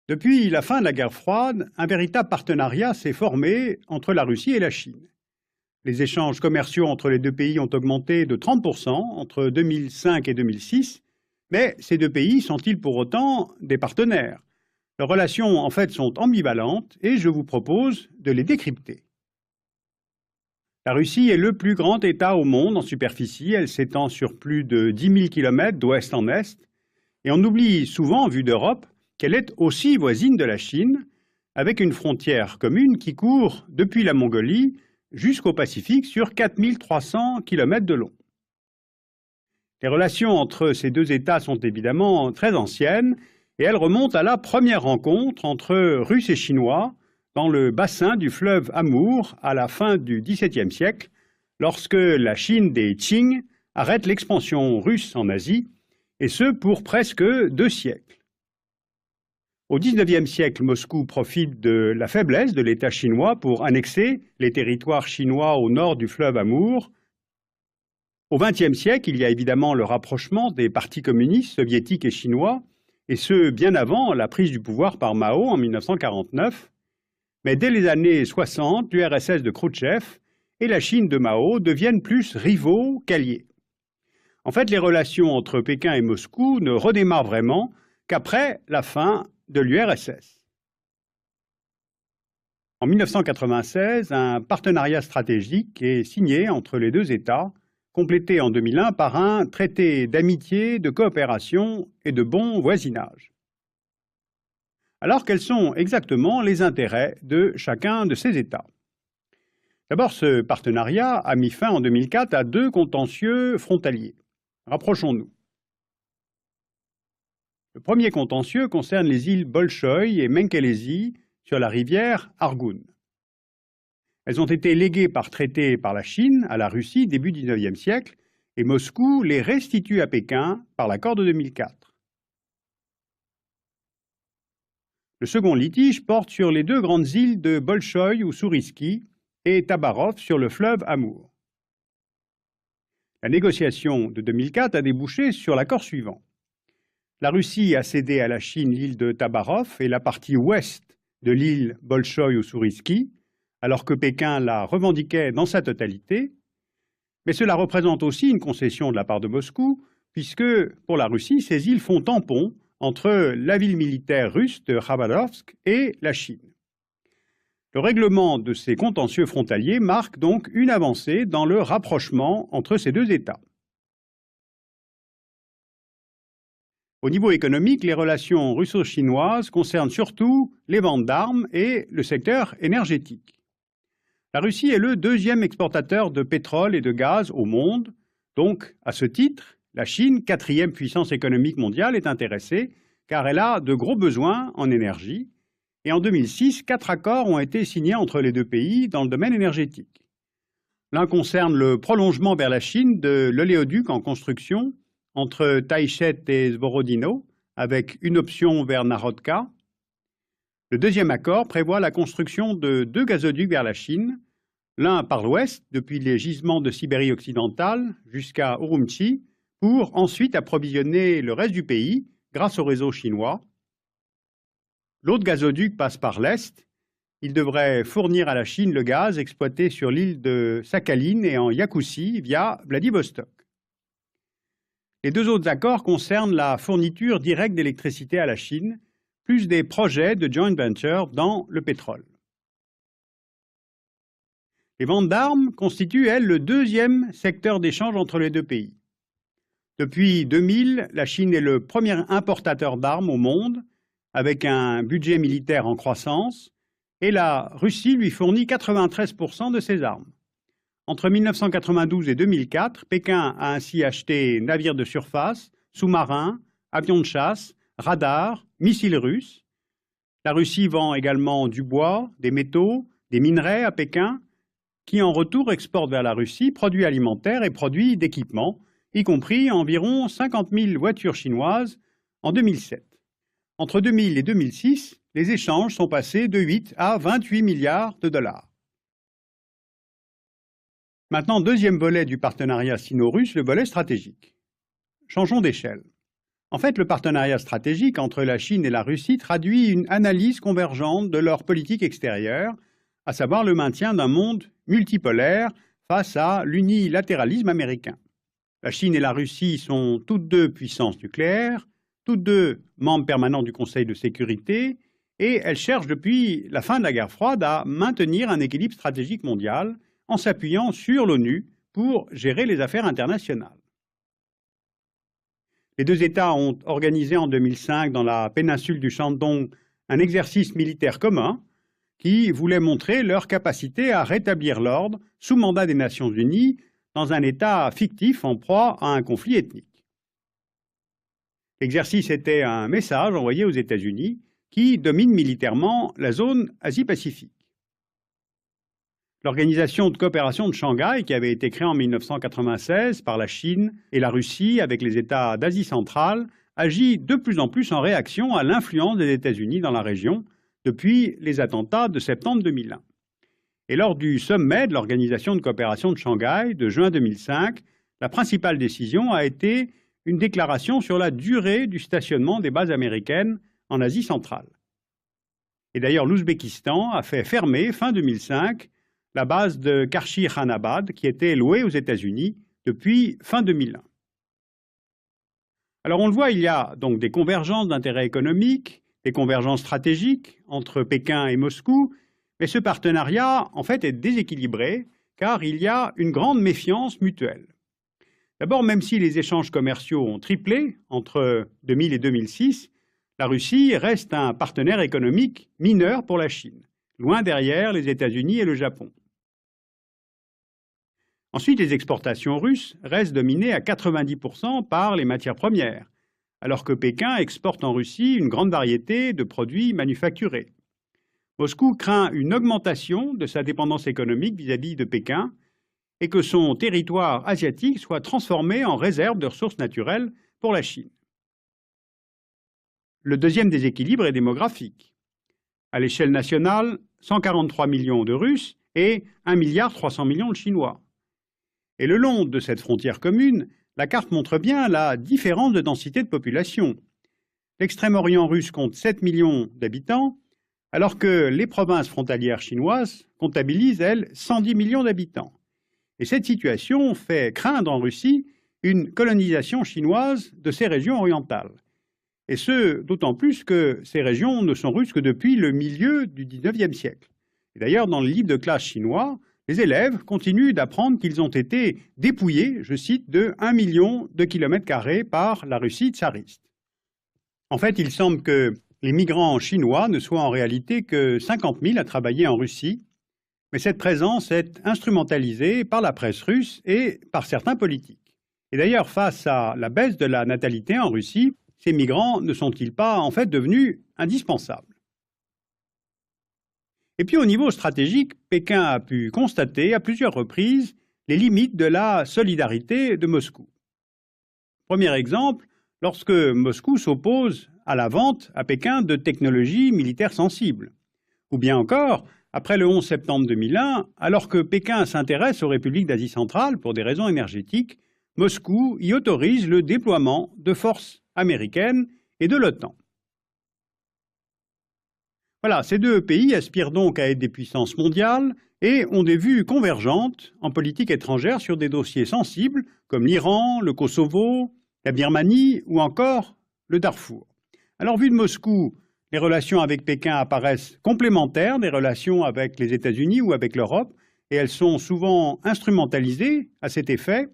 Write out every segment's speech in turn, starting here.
Depuis la fin de la guerre froide, un véritable partenariat s'est formé entre la Russie et la Chine. Les échanges commerciaux entre les deux pays ont augmenté de 30% entre 2005 et 2006, mais ces deux pays sont-ils pour autant des partenaires? Leurs relations en fait sont ambivalentes et je vous propose de les décrypter. La Russie est le plus grand État au monde en superficie, elle s'étend sur plus de 10 000 km d'ouest en est, et on oublie souvent, vu d'Europe, qu'elle est aussi voisine de la Chine, avec une frontière commune qui court depuis la Mongolie jusqu'au Pacifique sur 4 300 km de long. Les relations entre ces deux États sont évidemment très anciennes et elles remontent à la première rencontre entre Russes et Chinois dans le bassin du fleuve Amour à la fin du XVIIe siècle, lorsque la Chine des Qing arrête l'expansion russe en Asie, et ce pour presque 2 siècles. Au XIXe siècle, Moscou profite de la faiblesse de l'État chinois pour annexer les territoires chinois au nord du fleuve Amour. Au XXe siècle, il y a évidemment le rapprochement des partis communistes soviétiques et chinois, et ce bien avant la prise du pouvoir par Mao en 1949. Mais dès les années 60, l'URSS de Khrouchtchev et la Chine de Mao deviennent plus rivaux qu'alliés. En fait, les relations entre Pékin et Moscou ne redémarrent vraiment qu'après la fin de l'URSS. En 1996, un partenariat stratégique est signé entre les deux États, complété en 2001 par un traité d'amitié, de coopération et de bon voisinage. Alors, quels sont exactement les intérêts de chacun de ces États? D'abord, ce partenariat a mis fin en 2004 à 2 contentieux frontaliers. Rapprochons-nous. Le premier contentieux concerne les îles Bolchoï et Menkelesi sur la rivière Argoun. Elles ont été léguées par traité par la Chine à la Russie début XIXe siècle et Moscou les restitue à Pékin par l'accord de 2004. Le second litige porte sur les 2 grandes îles de Bolchoï ou Sourisky et Tabarov sur le fleuve Amour. La négociation de 2004 a débouché sur l'accord suivant. La Russie a cédé à la Chine l'île de Tabarov et la partie ouest de l'île Bolchoï ou Sourisky, alors que Pékin la revendiquait dans sa totalité, mais cela représente aussi une concession de la part de Moscou, puisque pour la Russie, ces îles font tampon entre la ville militaire russe de Khabarovsk et la Chine. Le règlement de ces contentieux frontaliers marque donc une avancée dans le rapprochement entre ces deux États. Au niveau économique, les relations russo-chinoises concernent surtout les ventes d'armes et le secteur énergétique. La Russie est le 2e exportateur de pétrole et de gaz au monde, donc à ce titre, la Chine, 4e puissance économique mondiale, est intéressée car elle a de gros besoins en énergie et en 2006, 4 accords ont été signés entre les deux pays dans le domaine énergétique. L'un concerne le prolongement vers la Chine de l'oléoduc en construction entre Taichet et Zvorodino, avec une option vers Narodka. Le deuxième accord prévoit la construction de 2 gazoducs vers la Chine, l'un par l'ouest, depuis les gisements de Sibérie occidentale jusqu'à Urumqi, pour ensuite approvisionner le reste du pays grâce au réseau chinois. L'autre gazoduc passe par l'est. Il devrait fournir à la Chine le gaz exploité sur l'île de Sakhaline et en Iakoussie via Vladivostok. Les 2 autres accords concernent la fourniture directe d'électricité à la Chine, plus des projets de joint venture dans le pétrole. Les ventes d'armes constituent, elles, le 2e secteur d'échange entre les deux pays. Depuis 2000, la Chine est le premier importateur d'armes au monde, avec un budget militaire en croissance, et la Russie lui fournit 93% de ses armes. Entre 1992 et 2004, Pékin a ainsi acheté navires de surface, sous-marins, avions de chasse, radars, missiles russes. La Russie vend également du bois, des métaux, des minerais à Pékin, qui en retour exporte vers la Russie produits alimentaires et produits d'équipement, y compris environ 50 000 voitures chinoises en 2007. Entre 2000 et 2006, les échanges sont passés de 8 à 28 milliards de dollars. Maintenant, deuxième volet du partenariat sino-russe, le volet stratégique. Changeons d'échelle. En fait, le partenariat stratégique entre la Chine et la Russie traduit une analyse convergente de leur politique extérieure, à savoir le maintien d'un monde multipolaire face à l'unilatéralisme américain. La Chine et la Russie sont toutes deux puissances nucléaires, toutes deux membres permanents du Conseil de sécurité, et elles cherchent depuis la fin de la guerre froide à maintenir un équilibre stratégique mondial en s'appuyant sur l'ONU pour gérer les affaires internationales. Les deux États ont organisé en 2005 dans la péninsule du Shandong un exercice militaire commun qui voulait montrer leur capacité à rétablir l'ordre sous mandat des Nations Unies dans un État fictif en proie à un conflit ethnique. L'exercice était un message envoyé aux États-Unis qui dominent militairement la zone Asie-Pacifique. L'Organisation de coopération de Shanghai, qui avait été créée en 1996 par la Chine et la Russie avec les États d'Asie centrale, agit de plus en plus en réaction à l'influence des États-Unis dans la région depuis les attentats de septembre 2001. Et lors du sommet de l'Organisation de coopération de Shanghai de juin 2005, la principale décision a été une déclaration sur la durée du stationnement des bases américaines en Asie centrale. Et d'ailleurs, l'Ouzbékistan a fait fermer, fin 2005, la base de Karshi-Khanabad, qui était louée aux États-Unis depuis fin 2001. Alors on le voit, il y a donc des convergences d'intérêts économiques, des convergences stratégiques entre Pékin et Moscou, mais ce partenariat, en fait, est déséquilibré, car il y a une grande méfiance mutuelle. D'abord, même si les échanges commerciaux ont triplé entre 2000 et 2006, la Russie reste un partenaire économique mineur pour la Chine, loin derrière les États-Unis et le Japon. Ensuite, les exportations russes restent dominées à 90% par les matières premières, alors que Pékin exporte en Russie une grande variété de produits manufacturés. Moscou craint une augmentation de sa dépendance économique vis-à-vis de Pékin et que son territoire asiatique soit transformé en réserve de ressources naturelles pour la Chine. Le deuxième déséquilibre est démographique. À l'échelle nationale, 143 millions de Russes et 1,3 milliard de Chinois. Et le long de cette frontière commune, la carte montre bien la différence de densité de population. L'extrême-orient russe compte 7 millions d'habitants, alors que les provinces frontalières chinoises comptabilisent, elles, 110 millions d'habitants. Et cette situation fait craindre en Russie une colonisation chinoise de ces régions orientales. Et ce, d'autant plus que ces régions ne sont russes que depuis le milieu du XIXe siècle. Et d'ailleurs, dans le livre de classe chinois, les élèves continuent d'apprendre qu'ils ont été dépouillés, je cite, de 1 million de kilomètres carrés par la Russie tsariste. En fait, il semble que les migrants chinois ne soient en réalité que 50 000 à travailler en Russie, mais cette présence est instrumentalisée par la presse russe et par certains politiques. Et d'ailleurs, face à la baisse de la natalité en Russie, ces migrants ne sont-ils pas en fait devenus indispensables? Et puis au niveau stratégique, Pékin a pu constater à plusieurs reprises les limites de la solidarité de Moscou. Premier exemple, lorsque Moscou s'oppose à la vente à Pékin de technologies militaires sensibles. Ou bien encore, après le 11 septembre 2001, alors que Pékin s'intéresse aux républiques d'Asie centrale pour des raisons énergétiques, Moscou y autorise le déploiement de forces américaines et de l'OTAN. Voilà, ces deux pays aspirent donc à être des puissances mondiales et ont des vues convergentes en politique étrangère sur des dossiers sensibles comme l'Iran, le Kosovo, la Birmanie ou encore le Darfour. Alors, vu de Moscou, les relations avec Pékin apparaissent complémentaires des relations avec les États-Unis ou avec l'Europe, et elles sont souvent instrumentalisées à cet effet.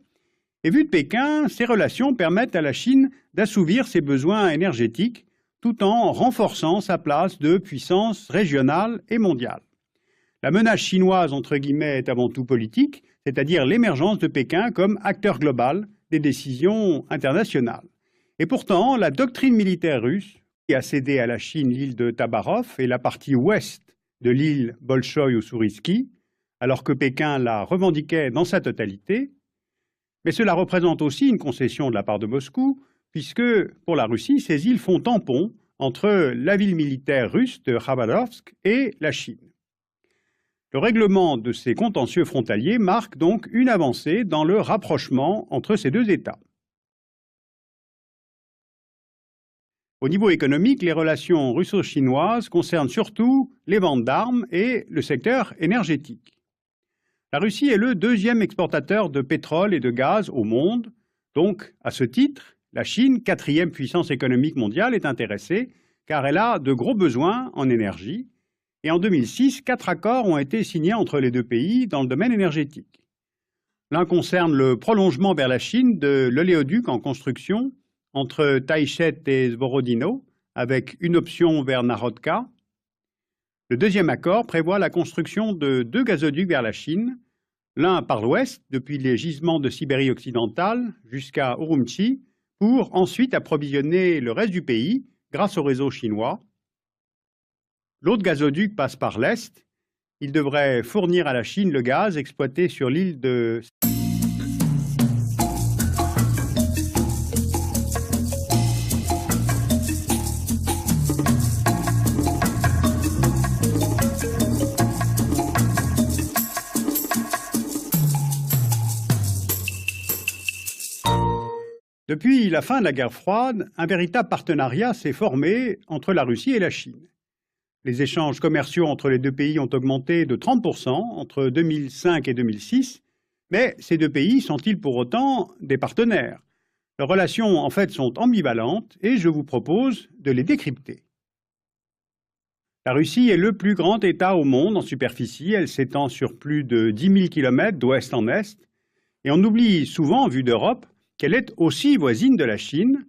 Et vu de Pékin, ces relations permettent à la Chine d'assouvir ses besoins énergétiques tout en renforçant sa place de puissance régionale et mondiale. La menace chinoise, entre guillemets, est avant tout politique, c'est-à-dire l'émergence de Pékin comme acteur global des décisions internationales. Et pourtant, la doctrine militaire russe, qui a cédé à la Chine l'île de Tabarov et la partie ouest de l'île Bolchoï-Ussuriski, alors que Pékin la revendiquait dans sa totalité, mais cela représente aussi une concession de la part de Moscou, puisque, pour la Russie, ces îles font tampon entre la ville militaire russe de Khabarovsk et la Chine. Le règlement de ces contentieux frontaliers marque donc une avancée dans le rapprochement entre ces deux États. Au niveau économique, les relations russo-chinoises concernent surtout les ventes d'armes et le secteur énergétique. La Russie est le deuxième exportateur de pétrole et de gaz au monde, donc à ce titre, la Chine, quatrième puissance économique mondiale, est intéressée car elle a de gros besoins en énergie. Et en 2006, 4 accords ont été signés entre les deux pays dans le domaine énergétique. L'un concerne le prolongement vers la Chine de l'oléoduc en construction entre Taichet et Svorodino, avec une option vers Narodka. Le deuxième accord prévoit la construction de 2 gazoducs vers la Chine, l'un par l'ouest, depuis les gisements de Sibérie occidentale jusqu'à Urumqi, pour ensuite approvisionner le reste du pays grâce au réseau chinois. L'autre gazoduc passe par l'est. Il devrait fournir à la Chine le gaz exploité sur l'île de... Depuis la fin de la guerre froide, un véritable partenariat s'est formé entre la Russie et la Chine. Les échanges commerciaux entre les deux pays ont augmenté de 30% entre 2005 et 2006, mais ces deux pays sont-ils pour autant des partenaires? Leurs relations, en fait, sont ambivalentes et je vous propose de les décrypter. La Russie est le plus grand État au monde en superficie. Elle s'étend sur plus de 10 000 km d'ouest en est. Et on oublie souvent, vu d'Europe, qu'elle est aussi voisine de la Chine,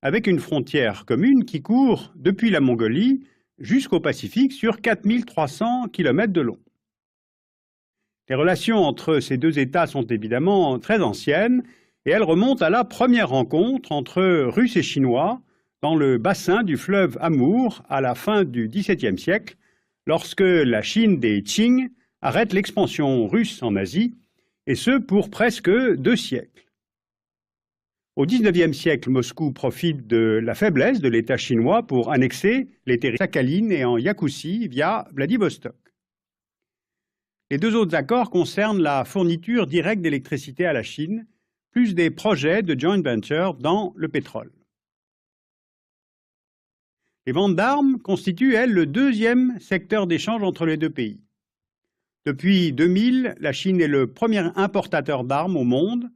avec une frontière commune qui court depuis la Mongolie jusqu'au Pacifique sur 4 300 km de long. Les relations entre ces deux États sont évidemment très anciennes et elles remontent à la première rencontre entre Russes et Chinois dans le bassin du fleuve Amour à la fin du XVIIe siècle, lorsque la Chine des Qing arrête l'expansion russe en Asie, et ce pour presque 2 siècles. Au XIXe siècle, Moscou profite de la faiblesse de l'État chinois pour annexer les territoires Sakhaline et en Iakoussie via Vladivostok. Les 2 autres accords concernent la fourniture directe d'électricité à la Chine, plus des projets de joint venture dans le pétrole. Les ventes d'armes constituent, elles, le deuxième secteur d'échange entre les deux pays. Depuis 2000, la Chine est le premier importateur d'armes au monde,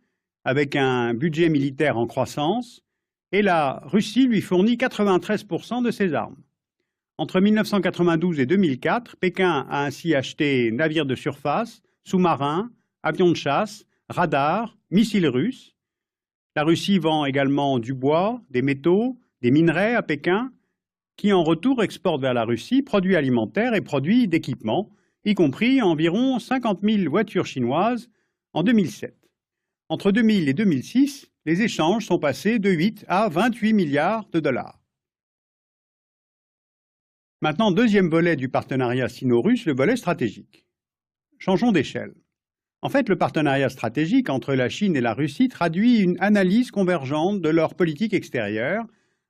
avec un budget militaire en croissance, et la Russie lui fournit 93% de ses armes. Entre 1992 et 2004, Pékin a ainsi acheté navires de surface, sous-marins, avions de chasse, radars, missiles russes. La Russie vend également du bois, des métaux, des minerais à Pékin, qui en retour exportent vers la Russie produits alimentaires et produits d'équipement, y compris environ 50 000 voitures chinoises en 2007. Entre 2000 et 2006, les échanges sont passés de 8 à 28 milliards de dollars. Maintenant, deuxième volet du partenariat sino-russe, le volet stratégique. Changeons d'échelle. En fait, le partenariat stratégique entre la Chine et la Russie traduit une analyse convergente de leur politique extérieure,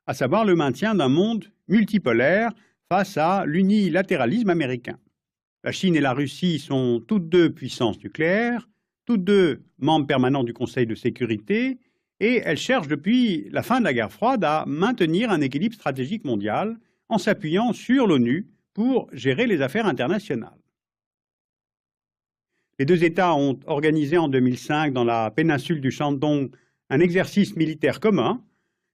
à savoir le maintien d'un monde multipolaire face à l'unilatéralisme américain. La Chine et la Russie sont toutes deux puissances nucléaires, toutes deux membres permanents du Conseil de sécurité, et elles cherchent depuis la fin de la guerre froide à maintenir un équilibre stratégique mondial en s'appuyant sur l'ONU pour gérer les affaires internationales. Les 2 États ont organisé en 2005 dans la péninsule du Shandong un exercice militaire commun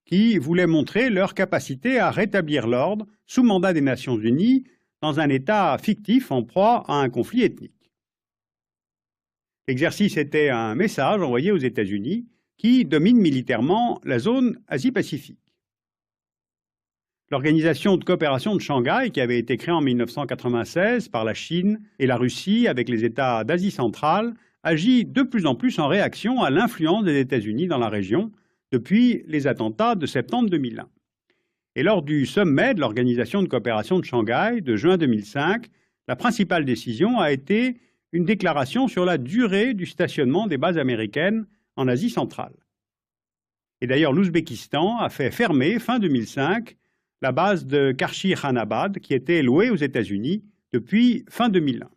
qui voulait montrer leur capacité à rétablir l'ordre sous mandat des Nations Unies dans un État fictif en proie à un conflit ethnique. L'exercice était un message envoyé aux États-Unis qui dominent militairement la zone Asie-Pacifique. L'Organisation de coopération de Shanghai, qui avait été créée en 1996 par la Chine et la Russie avec les États d'Asie centrale, agit de plus en plus en réaction à l'influence des États-Unis dans la région depuis les attentats de septembre 2001. Et lors du sommet de l'Organisation de coopération de Shanghai de juin 2005, la principale décision a été une déclaration sur la durée du stationnement des bases américaines en Asie centrale. Et d'ailleurs, l'Ouzbékistan a fait fermer, fin 2005, la base de Karshi-Khanabad, qui était louée aux États-Unis depuis fin 2001.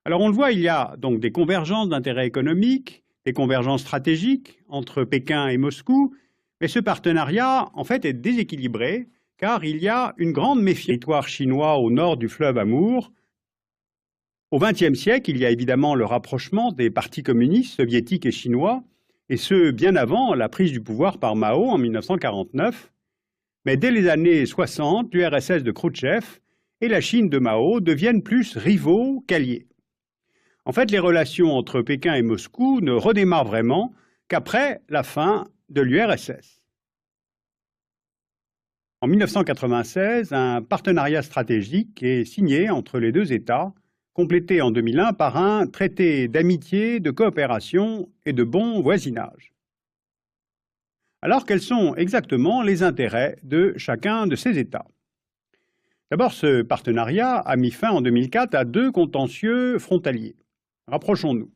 Alors on le voit, il y a donc des convergences d'intérêts économiques, des convergences stratégiques entre Pékin et Moscou, Mais ce partenariat, en fait, est déséquilibré, car il y a une grande méfiance du territoire chinois au nord du fleuve Amour. Au XXe siècle, il y a évidemment le rapprochement des partis communistes soviétiques et chinois, et ce, bien avant la prise du pouvoir par Mao en 1949. Mais dès les années 60, l'URSS de Khrouchtchev et la Chine de Mao deviennent plus rivaux qu'alliés. En fait, les relations entre Pékin et Moscou ne redémarrent vraiment qu'après la fin de l'URSS. En 1996, un partenariat stratégique est signé entre les deux États, complété en 2001 par un traité d'amitié, de coopération et de bon voisinage. Alors, quels sont exactement les intérêts de chacun de ces États? D'abord, ce partenariat a mis fin en 2004 à deux contentieux frontaliers. Rapprochons-nous.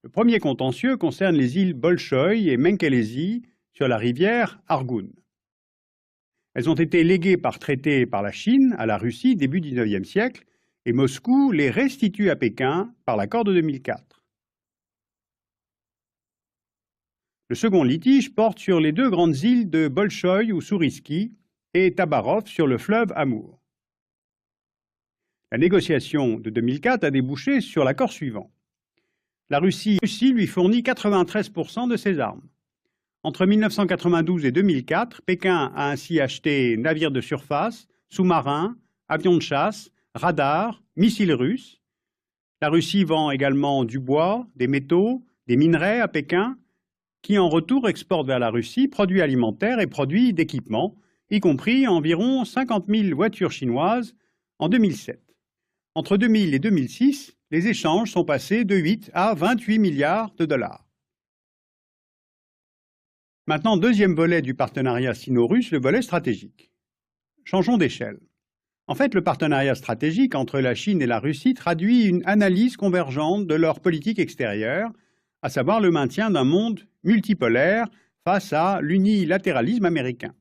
Le premier contentieux concerne les îles Bolchoï et Menkelesi sur la rivière Argoun. Elles ont été léguées par traité par la Chine à la Russie début XIXe siècle et Moscou les restitue à Pékin par l'accord de 2004. Le second litige porte sur les deux grandes îles de Bolchoï ou Sourisky et Tabarov sur le fleuve Amour. La négociation de 2004 a débouché sur l'accord suivant. La Russie lui fournit 93% de ses armes. Entre 1992 et 2004, Pékin a ainsi acheté navires de surface, sous-marins, avions de chasse, radars, missiles russes. La Russie vend également du bois, des métaux, des minerais à Pékin, qui en retour exporte vers la Russie produits alimentaires et produits d'équipement, y compris environ 50 000 voitures chinoises en 2007. Entre 2000 et 2006, les échanges sont passés de 8 à 28 milliards de dollars. Maintenant, deuxième volet du partenariat sino-russe, le volet stratégique. Changeons d'échelle. En fait, le partenariat stratégique entre la Chine et la Russie traduit une analyse convergente de leur politique extérieure, à savoir le maintien d'un monde multipolaire face à l'unilatéralisme américain.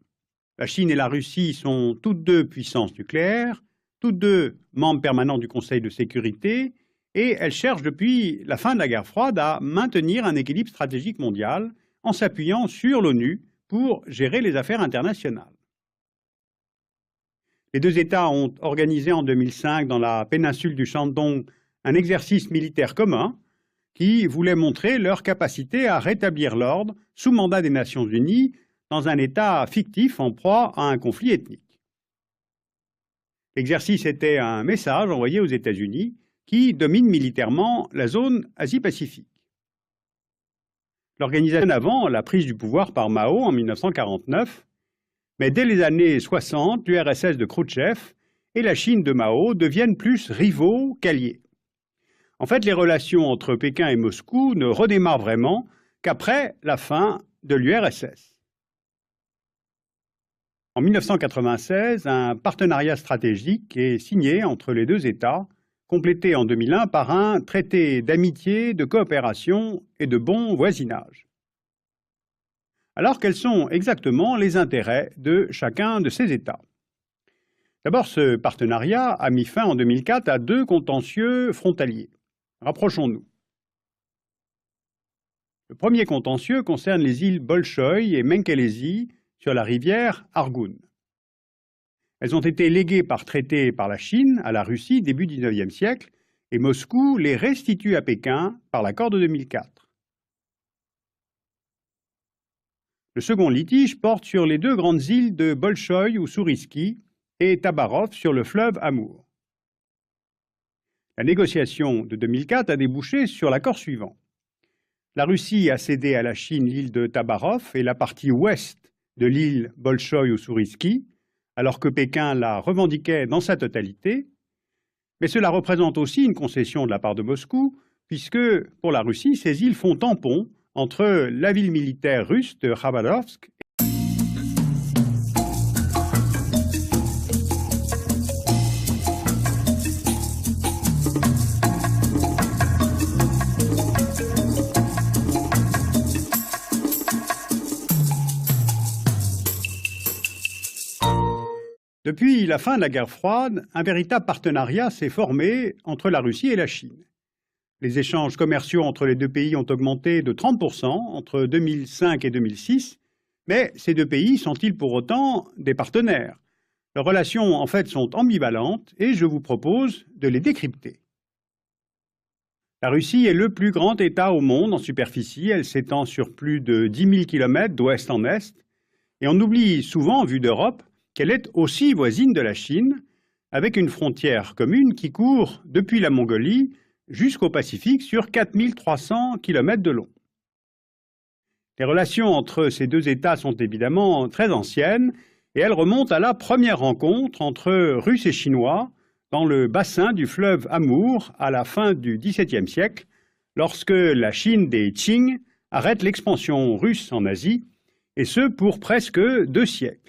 La Chine et la Russie sont toutes deux puissances nucléaires, toutes deux membres permanents du Conseil de sécurité, et elles cherchent depuis la fin de la guerre froide à maintenir un équilibre stratégique mondial en s'appuyant sur l'ONU pour gérer les affaires internationales. Les deux États ont organisé en 2005 dans la péninsule du Shandong un exercice militaire commun qui voulait montrer leur capacité à rétablir l'ordre sous mandat des Nations Unies dans un État fictif en proie à un conflit ethnique. L'exercice était un message envoyé aux États-Unis qui dominent militairement la zone Asie-Pacifique. L'organisation avant la prise du pouvoir par Mao en 1949, mais dès les années 60, l'URSS de Khrouchtchev et la Chine de Mao deviennent plus rivaux qu'alliés. En fait, les relations entre Pékin et Moscou ne redémarrent vraiment qu'après la fin de l'URSS. En 1996, un partenariat stratégique est signé entre les deux États, complété en 2001 par un traité d'amitié, de coopération et de bon voisinage. Alors, quels sont exactement les intérêts de chacun de ces États? D'abord, ce partenariat a mis fin en 2004 à deux contentieux frontaliers. Rapprochons-nous. Le premier contentieux concerne les îles Bolchoï et Menkelesi sur la rivière Argoun. Elles ont été léguées par traité par la Chine à la Russie début XIXe siècle et Moscou les restitue à Pékin par l'accord de 2004. Le second litige porte sur les deux grandes îles de Bolchoï ou Sourisky et Tabarov sur le fleuve Amour. La négociation de 2004 a débouché sur l'accord suivant. La Russie a cédé à la Chine l'île de Tabarov et la partie ouest de l'île Bolchoï ou Sourisky, alors que Pékin la revendiquait dans sa totalité, mais cela représente aussi une concession de la part de Moscou, puisque pour la Russie, ces îles font tampon entre la ville militaire russe de Khabarovsk Depuis la fin de la guerre froide, un véritable partenariat s'est formé entre la Russie et la Chine. Les échanges commerciaux entre les deux pays ont augmenté de 30% entre 2005 et 2006, mais ces deux pays sont-ils pour autant des partenaires? Leurs relations, en fait, sont ambivalentes et je vous propose de les décrypter. La Russie est le plus grand État au monde en superficie. Elle s'étend sur plus de 10 000 km d'ouest en est. Et on oublie souvent, vu d'Europe, qu'elle est aussi voisine de la Chine, avec une frontière commune qui court depuis la Mongolie jusqu'au Pacifique sur 4 300 km de long. Les relations entre ces deux États sont évidemment très anciennes et elles remontent à la première rencontre entre Russes et Chinois dans le bassin du fleuve Amour à la fin du XVIIe siècle, lorsque la Chine des Qing arrête l'expansion russe en Asie, et ce pour presque 2 siècles.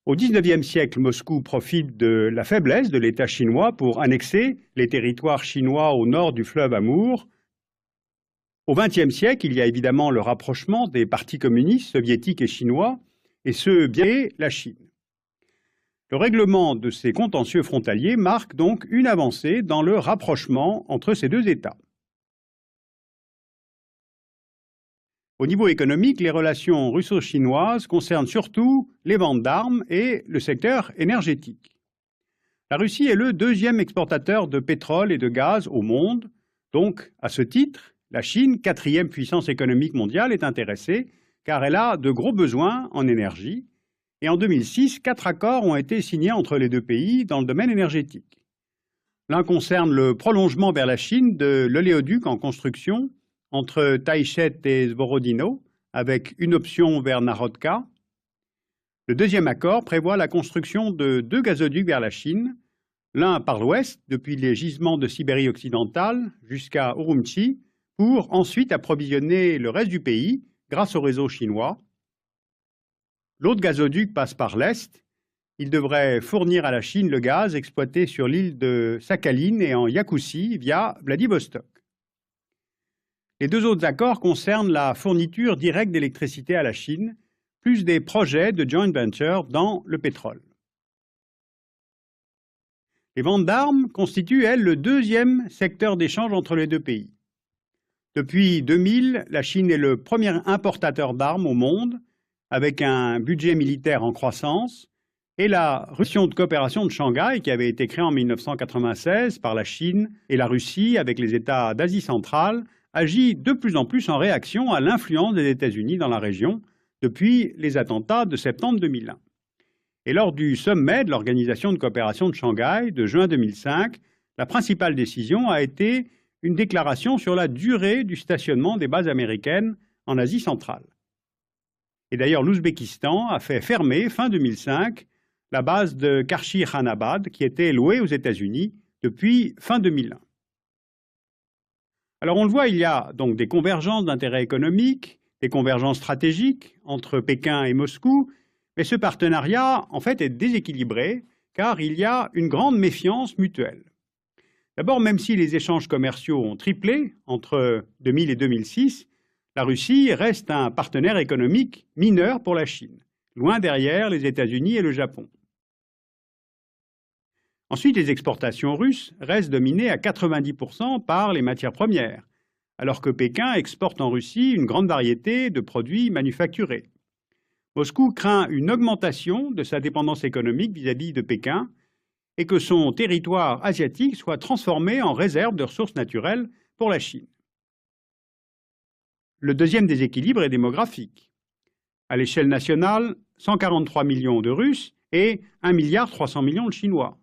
Au XIXe siècle, Moscou profite de la faiblesse de l'État chinois pour annexer les territoires chinois au nord du fleuve Amour. Au XXe siècle, il y a évidemment le rapprochement des partis communistes soviétiques et chinois, et ce bien la Chine. Le règlement de ces contentieux frontaliers marque donc une avancée dans le rapprochement entre ces deux États. Au niveau économique, les relations russo-chinoises concernent surtout les ventes d'armes et le secteur énergétique. La Russie est le deuxième exportateur de pétrole et de gaz au monde, donc à ce titre, la Chine, quatrième puissance économique mondiale, est intéressée car elle a de gros besoins en énergie. Et en 2006, 4 accords ont été signés entre les deux pays dans le domaine énergétique. L'un concerne le prolongement vers la Chine de l'oléoduc en construction entre Taichet et Svorodino, avec une option vers Narodka. Le deuxième accord prévoit la construction de 2 gazoducs vers la Chine, l'un par l'ouest, depuis les gisements de Sibérie occidentale jusqu'à Urumqi, pour ensuite approvisionner le reste du pays grâce au réseau chinois. L'autre gazoduc passe par l'est. Il devrait fournir à la Chine le gaz exploité sur l'île de Sakhaline et en Iakoussie via Vladivostok. Les 2 autres accords concernent la fourniture directe d'électricité à la Chine, plus des projets de joint venture dans le pétrole. Les ventes d'armes constituent, elles, le deuxième secteur d'échange entre les deux pays. Depuis 2000, la Chine est le premier importateur d'armes au monde, avec un budget militaire en croissance, et la Russie de coopération de Shanghai, qui avait été créée en 1996 par la Chine et la Russie avec les États d'Asie centrale, agit de plus en plus en réaction à l'influence des États-Unis dans la région depuis les attentats de septembre 2001. Et lors du sommet de l'Organisation de coopération de Shanghai de juin 2005, la principale décision a été une déclaration sur la durée du stationnement des bases américaines en Asie centrale. Et d'ailleurs, l'Ouzbékistan a fait fermer, fin 2005, la base de Karshi-Khanabad, qui était louée aux États-Unis depuis fin 2001. Alors on le voit, il y a donc des convergences d'intérêts économiques, des convergences stratégiques entre Pékin et Moscou, mais ce partenariat, en fait, est déséquilibré, car il y a une grande méfiance mutuelle. D'abord, même si les échanges commerciaux ont triplé entre 2000 et 2006, la Russie reste un partenaire économique mineur pour la Chine, loin derrière les États-Unis et le Japon. Ensuite, les exportations russes restent dominées à 90% par les matières premières, alors que Pékin exporte en Russie une grande variété de produits manufacturés. Moscou craint une augmentation de sa dépendance économique vis-à-vis de Pékin et que son territoire asiatique soit transformé en réserve de ressources naturelles pour la Chine. Le deuxième déséquilibre est démographique. À l'échelle nationale, 143 millions de Russes et 1,3 milliard de Chinois.